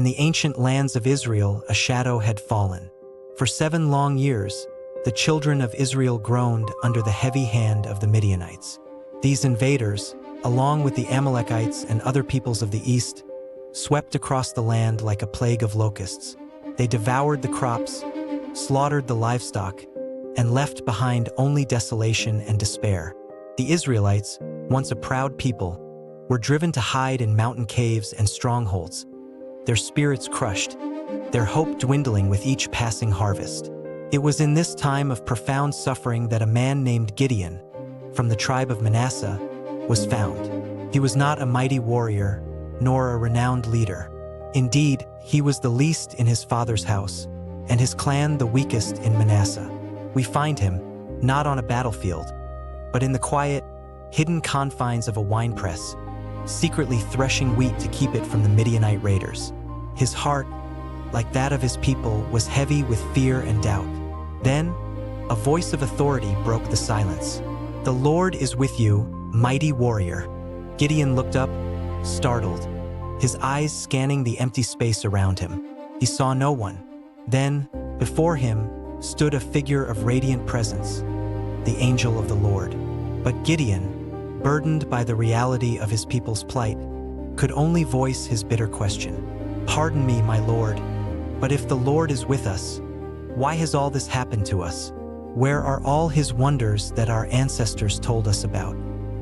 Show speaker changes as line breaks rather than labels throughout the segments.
the ancient lands of Israel a shadow had fallen. For 7 long years, the children of Israel groaned under the heavy hand of the Midianites. These invaders, along with the Amalekites and other peoples of the east, swept across the land like a plague of locusts. They devoured the crops, slaughtered the livestock, and left behind only desolation and despair. The Israelites, once a proud people, were driven to hide in mountain caves and strongholds, their spirits crushed, their hope dwindling with each passing harvest. It was in this time of profound suffering that a man named Gideon, from the tribe of Manasseh, was found. He was not a mighty warrior, nor a renowned leader. Indeed, he was the least in his father's house, and his clan the weakest in Manasseh. We find him, not on a battlefield, but in the quiet, hidden confines of a winepress, secretly threshing wheat to keep it from the Midianite raiders. His heart, like that of his people, was heavy with fear and doubt. Then, a voice of authority broke the silence. "The Lord is with you, mighty warrior." Gideon looked up, startled, his eyes scanning the empty space around him. He saw no one. Then, before him, stood a figure of radiant presence, the angel of the Lord. But Gideon, burdened by the reality of his people's plight, could only voice his bitter question. "Pardon me, my Lord, but if the Lord is with us, why has all this happened to us? Where are all his wonders that our ancestors told us about?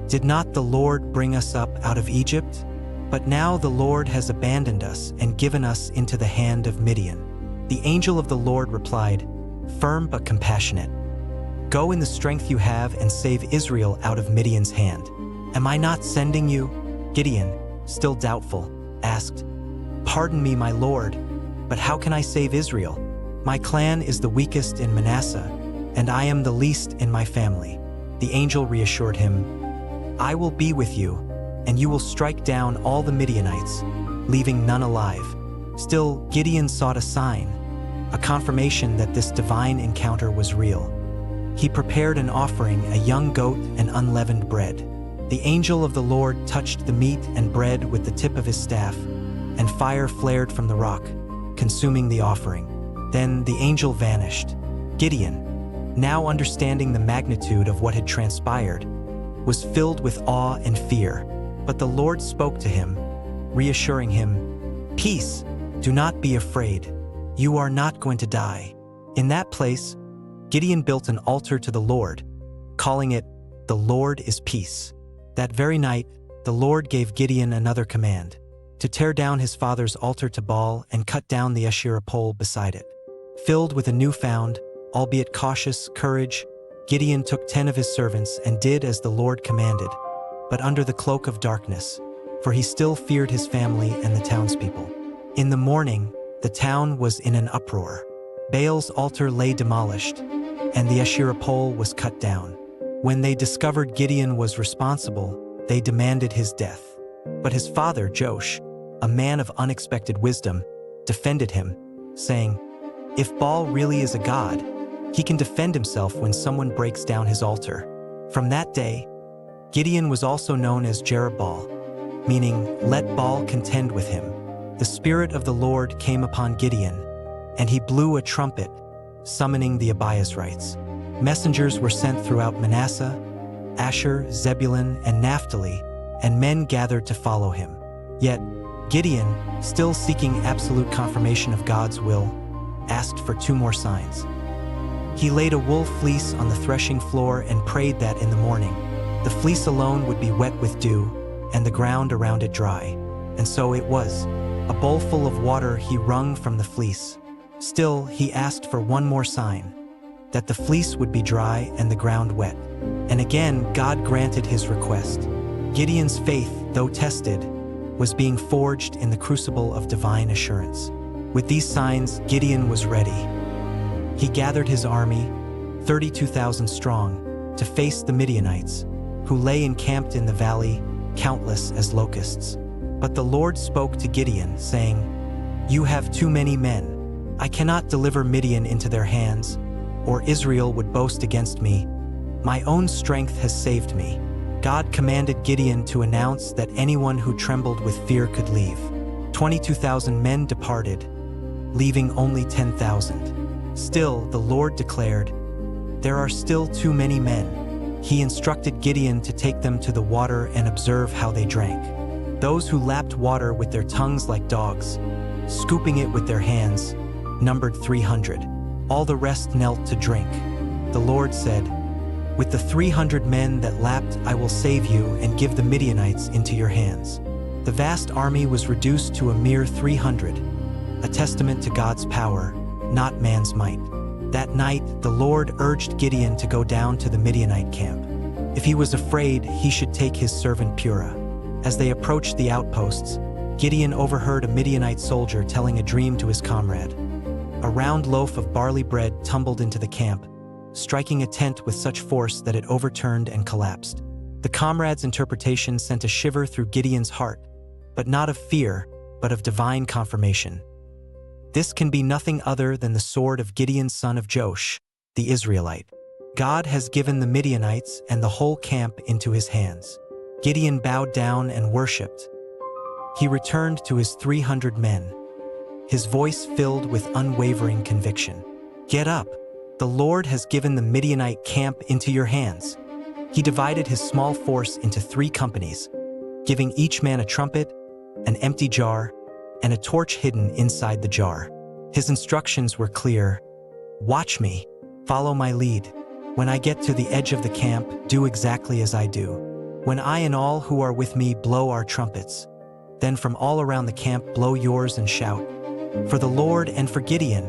Did not the Lord bring us up out of Egypt? But now the Lord has abandoned us and given us into the hand of Midian." The angel of the Lord replied, firm but compassionate, "Go in the strength you have and save Israel out of Midian's hand." "Am I not sending you?" Gideon, still doubtful, asked. "Pardon me, my Lord, but how can I save Israel? My clan is the weakest in Manasseh, and I am the least in my family." The angel reassured him, "I will be with you, and you will strike down all the Midianites, leaving none alive." Still, Gideon sought a sign, a confirmation that this divine encounter was real. He prepared an offering, a young goat and unleavened bread. The angel of the Lord touched the meat and bread with the tip of his staff, and fire flared from the rock, consuming the offering. Then the angel vanished. Gideon, now understanding the magnitude of what had transpired, was filled with awe and fear. But the Lord spoke to him, reassuring him, "Peace, do not be afraid. You are not going to die." In that place, Gideon built an altar to the Lord, calling it, "The Lord is Peace." That very night, the Lord gave Gideon another command, to tear down his father's altar to Baal and cut down the Asherah pole beside it. Filled with a newfound, albeit cautious, courage, Gideon took 10 of his servants and did as the Lord commanded, but under the cloak of darkness, for he still feared his family and the townspeople. In the morning, the town was in an uproar. Baal's altar lay demolished, and the Asherah pole was cut down. When they discovered Gideon was responsible, they demanded his death. But his father, Joash, a man of unexpected wisdom, defended him, saying, "If Baal really is a god, he can defend himself when someone breaks down his altar." From that day, Gideon was also known as Jerubbaal, meaning, "Let Baal contend with him." The Spirit of the Lord came upon Gideon, and he blew a trumpet, summoning the Abiezrites. Messengers were sent throughout Manasseh, Asher, Zebulun, and Naphtali, and men gathered to follow him. Yet, Gideon, still seeking absolute confirmation of God's will, asked for 2 more signs. He laid a wool fleece on the threshing floor and prayed that in the morning, the fleece alone would be wet with dew, and the ground around it dry. And so it was. A bowl full of water he wrung from the fleece. Still, he asked for 1 more sign, that the fleece would be dry and the ground wet. And again, God granted his request. Gideon's faith, though tested, was being forged in the crucible of divine assurance. With these signs, Gideon was ready. He gathered his army, 32,000 strong, to face the Midianites, who lay encamped in the valley, countless as locusts. But the Lord spoke to Gideon, saying, "You have too many men. I cannot deliver Midian into their hands, or Israel would boast against me. My own strength has saved me." God commanded Gideon to announce that anyone who trembled with fear could leave. 22,000 men departed, leaving only 10,000. Still, the Lord declared, "There are still too many men." He instructed Gideon to take them to the water and observe how they drank. Those who lapped water with their tongues like dogs, scooping it with their hands, numbered 300. All the rest knelt to drink. The Lord said, "With the 300 men that lapped, I will save you and give the Midianites into your hands." The vast army was reduced to a mere 300, a testament to God's power, not man's might. That night, the Lord urged Gideon to go down to the Midianite camp. If he was afraid, he should take his servant Purah. As they approached the outposts, Gideon overheard a Midianite soldier telling a dream to his comrade. A round loaf of barley bread tumbled into the camp, striking a tent with such force that it overturned and collapsed. The comrade's interpretation sent a shiver through Gideon's heart, but not of fear, but of divine confirmation. This can be nothing other than the sword of Gideon son of Joash, the Israelite. God has given the Midianites and the whole camp into his hands. Gideon bowed down and worshipped. He returned to his 300 men, his voice filled with unwavering conviction. "Get up! The Lord has given the Midianite camp into your hands." He divided his small force into 3 companies, giving each man a trumpet, an empty jar, and a torch hidden inside the jar. His instructions were clear. "Watch me. Follow my lead. When I get to the edge of the camp, do exactly as I do. When I and all who are with me blow our trumpets, then from all around the camp blow yours and shout. For the Lord and for Gideon."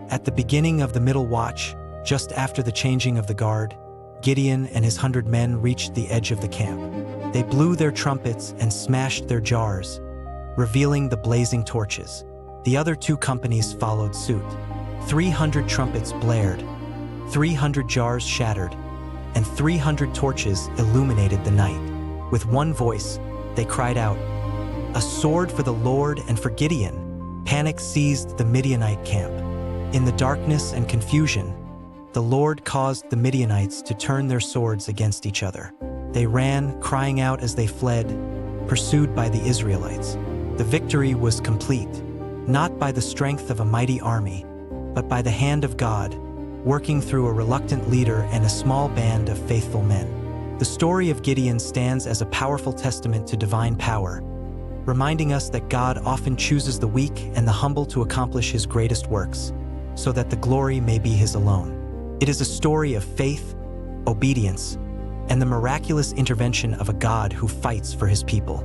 At the beginning of the middle watch, just after the changing of the guard, Gideon and his 100 men reached the edge of the camp. They blew their trumpets and smashed their jars, revealing the blazing torches. The other 2 companies followed suit. 300 trumpets blared, 300 jars shattered, and 300 torches illuminated the night. With one voice, they cried out, "A sword for the Lord and for Gideon!" Panic seized the Midianite camp. In the darkness and confusion, the Lord caused the Midianites to turn their swords against each other. They ran, crying out as they fled, pursued by the Israelites. The victory was complete, not by the strength of a mighty army, but by the hand of God, working through a reluctant leader and a small band of faithful men. The story of Gideon stands as a powerful testament to divine power, reminding us that God often chooses the weak and the humble to accomplish his greatest works, so that the glory may be his alone. It is a story of faith, obedience, and the miraculous intervention of a God who fights for his people.